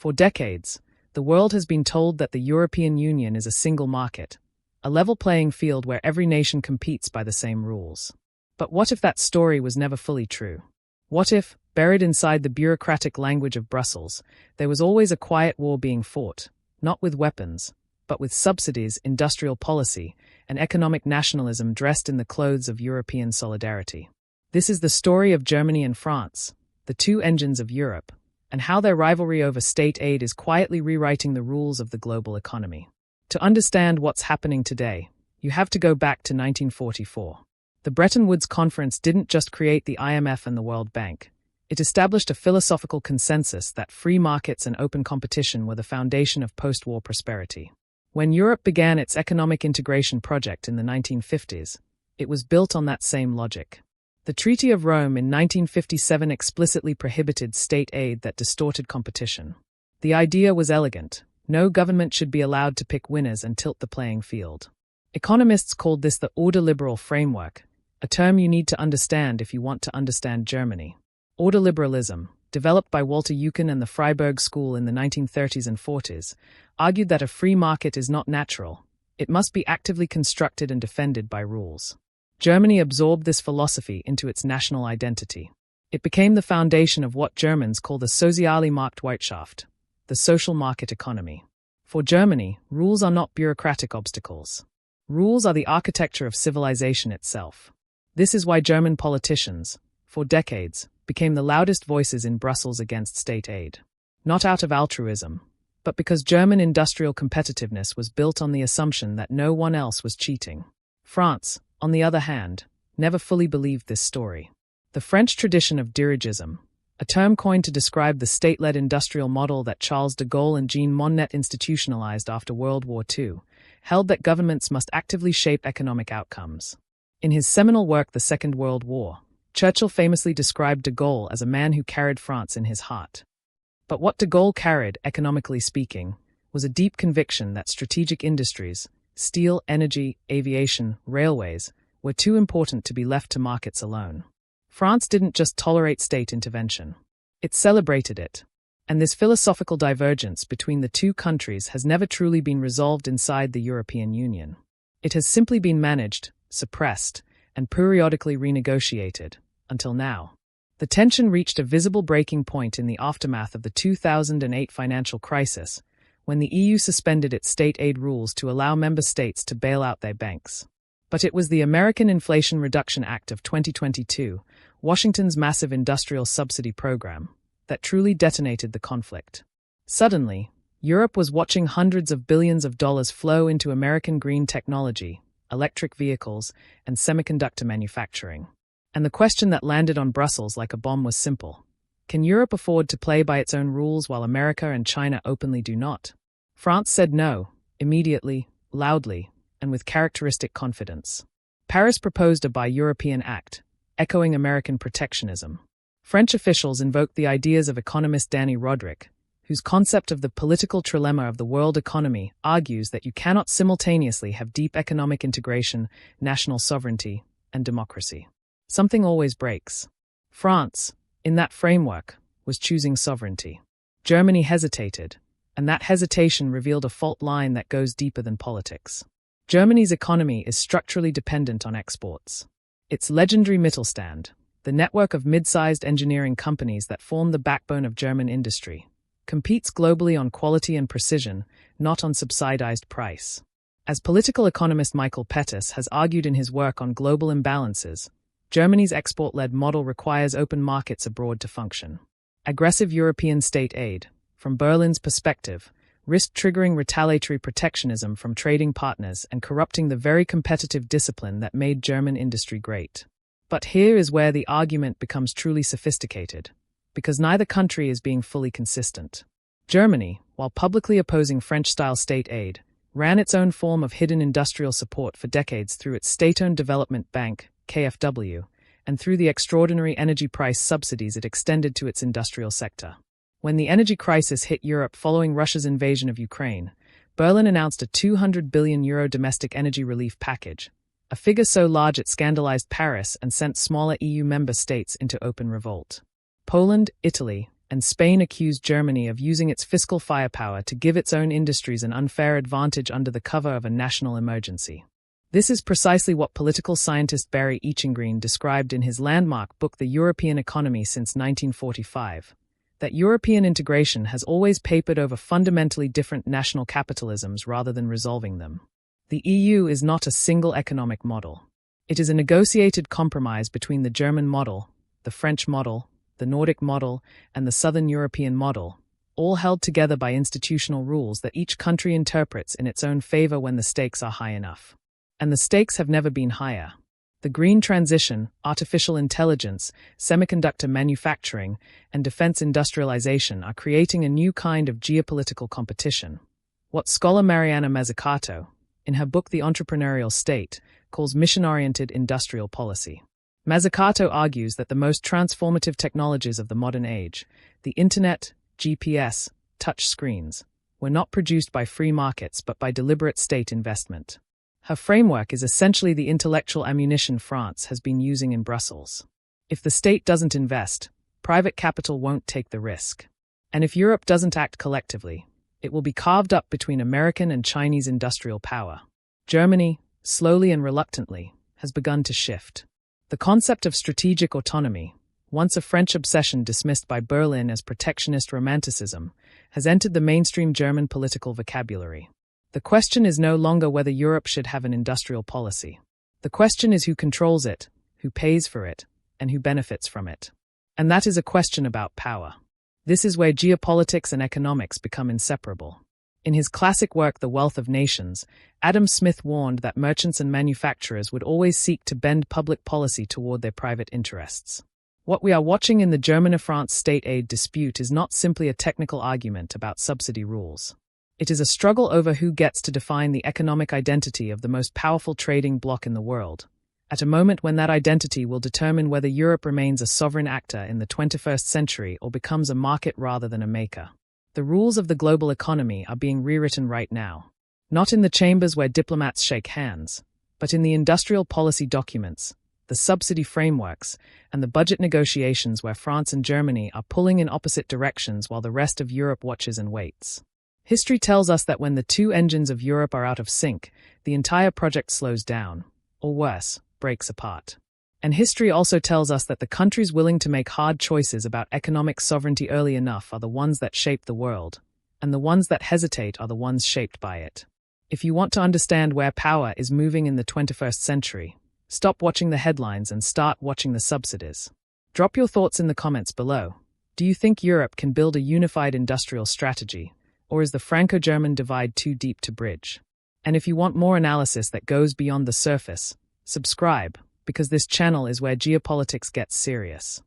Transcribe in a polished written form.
For decades, the world has been told that the European Union is a single market, a level playing field where every nation competes by the same rules. But what if that story was never fully true? What if, buried inside the bureaucratic language of Brussels, there was always a quiet war being fought, not with weapons, but with subsidies, industrial policy, and economic nationalism dressed in the clothes of European solidarity? This is the story of Germany and France, the two engines of Europe, and how their rivalry over state aid is quietly rewriting the rules of the global economy. To understand what's happening today, you have to go back to 1944. The Bretton Woods Conference didn't just create the IMF and the World Bank. It established a philosophical consensus that free markets and open competition were the foundation of post-war prosperity. When Europe began its economic integration project in the 1950s, it was built on that same logic. The Treaty of Rome in 1957 explicitly prohibited state aid that distorted competition. The idea was elegant. No government should be allowed to pick winners and tilt the playing field. Economists called this the ordoliberal framework, a term you need to understand if you want to understand Germany. Ordoliberalism, developed by Walter Eucken and the Freiburg School in the 1930s and 40s, argued that a free market is not natural. It must be actively constructed and defended by rules. Germany absorbed this philosophy into its national identity. It became the foundation of what Germans call the soziale Marktwirtschaft, the social market economy. For Germany, rules are not bureaucratic obstacles. Rules are the architecture of civilization itself. This is why German politicians, for decades, became the loudest voices in Brussels against state aid. Not out of altruism, but because German industrial competitiveness was built on the assumption that no one else was cheating. France, on the other hand, never fully believed this story. The French tradition of dirigisme, a term coined to describe the state-led industrial model that Charles de Gaulle and Jean Monnet institutionalized after World War II, held that governments must actively shape economic outcomes. In his seminal work The Second World War, Churchill famously described de Gaulle as a man who carried France in his heart. But what de Gaulle carried, economically speaking, was a deep conviction that strategic industries, steel, energy, aviation, railways, were too important to be left to markets alone. France didn't just tolerate state intervention. It celebrated it. And this philosophical divergence between the two countries has never truly been resolved inside the European Union. It has simply been managed, suppressed, and periodically renegotiated, until now. The tension reached a visible breaking point in the aftermath of the 2008 financial crisis, when the EU suspended its state aid rules to allow member states to bail out their banks. But it was the American Inflation Reduction Act of 2022, Washington's massive industrial subsidy program, that truly detonated the conflict. Suddenly, Europe was watching hundreds of billions of dollars flow into American green technology, electric vehicles, and semiconductor manufacturing. And the question that landed on Brussels like a bomb was simple. Can Europe afford to play by its own rules while America and China openly do not? France said no, immediately, loudly, and with characteristic confidence. Paris proposed a Buy-European Act, echoing American protectionism. French officials invoked the ideas of economist Dani Rodrik, whose concept of the political trilemma of the world economy argues that you cannot simultaneously have deep economic integration, national sovereignty, and democracy. Something always breaks. France, in that framework, was choosing sovereignty. Germany hesitated, and that hesitation revealed a fault line that goes deeper than politics. Germany's economy is structurally dependent on exports. Its legendary Mittelstand, the network of mid-sized engineering companies that form the backbone of German industry, competes globally on quality and precision, not on subsidized price. As political economist Michael Pettis has argued in his work on global imbalances, Germany's export-led model requires open markets abroad to function. Aggressive European state aid, from Berlin's perspective, risked triggering retaliatory protectionism from trading partners and corrupting the very competitive discipline that made German industry great. But here is where the argument becomes truly sophisticated, because neither country is being fully consistent. Germany, while publicly opposing French-style state aid, ran its own form of hidden industrial support for decades through its state-owned development bank, KfW, and through the extraordinary energy price subsidies it extended to its industrial sector. When the energy crisis hit Europe following Russia's invasion of Ukraine, Berlin announced a €200 billion domestic energy relief package, a figure so large it scandalized Paris and sent smaller EU member states into open revolt. Poland, Italy, and Spain accused Germany of using its fiscal firepower to give its own industries an unfair advantage under the cover of a national emergency. This is precisely what political scientist Barry Eichengreen described in his landmark book The European Economy since 1945, that European integration has always papered over fundamentally different national capitalisms rather than resolving them. The EU is not a single economic model. It is a negotiated compromise between the German model, the French model, the Nordic model, and the Southern European model, all held together by institutional rules that each country interprets in its own favor when the stakes are high enough. And the stakes have never been higher. The green transition, artificial intelligence, semiconductor manufacturing, and defense industrialization are creating a new kind of geopolitical competition. What scholar Mariana Mazzucato, in her book The Entrepreneurial State, calls mission-oriented industrial policy. Mazzucato argues that the most transformative technologies of the modern age, the internet, GPS, touch screens, were not produced by free markets but by deliberate state investment. Her framework is essentially the intellectual ammunition France has been using in Brussels. If the state doesn't invest, private capital won't take the risk. And if Europe doesn't act collectively, it will be carved up between American and Chinese industrial power. Germany, slowly and reluctantly, has begun to shift. The concept of strategic autonomy, once a French obsession dismissed by Berlin as protectionist romanticism, has entered the mainstream German political vocabulary. The question is no longer whether Europe should have an industrial policy. The question is who controls it, who pays for it, and who benefits from it. And that is a question about power. This is where geopolitics and economics become inseparable. In his classic work The Wealth of Nations, Adam Smith warned that merchants and manufacturers would always seek to bend public policy toward their private interests. What we are watching in the Germany-France state aid dispute is not simply a technical argument about subsidy rules. It is a struggle over who gets to define the economic identity of the most powerful trading bloc in the world, at a moment when that identity will determine whether Europe remains a sovereign actor in the 21st century or becomes a market rather than a maker. The rules of the global economy are being rewritten right now, not in the chambers where diplomats shake hands, but in the industrial policy documents, the subsidy frameworks, and the budget negotiations where France and Germany are pulling in opposite directions while the rest of Europe watches and waits. History tells us that when the two engines of Europe are out of sync, the entire project slows down, or worse, breaks apart. And history also tells us that the countries willing to make hard choices about economic sovereignty early enough are the ones that shape the world, and the ones that hesitate are the ones shaped by it. If you want to understand where power is moving in the 21st century, stop watching the headlines and start watching the subsidies. Drop your thoughts in the comments below. Do you think Europe can build a unified industrial strategy? Or is the Franco-German divide too deep to bridge? And if you want more analysis that goes beyond the surface, subscribe, because this channel is where geopolitics gets serious.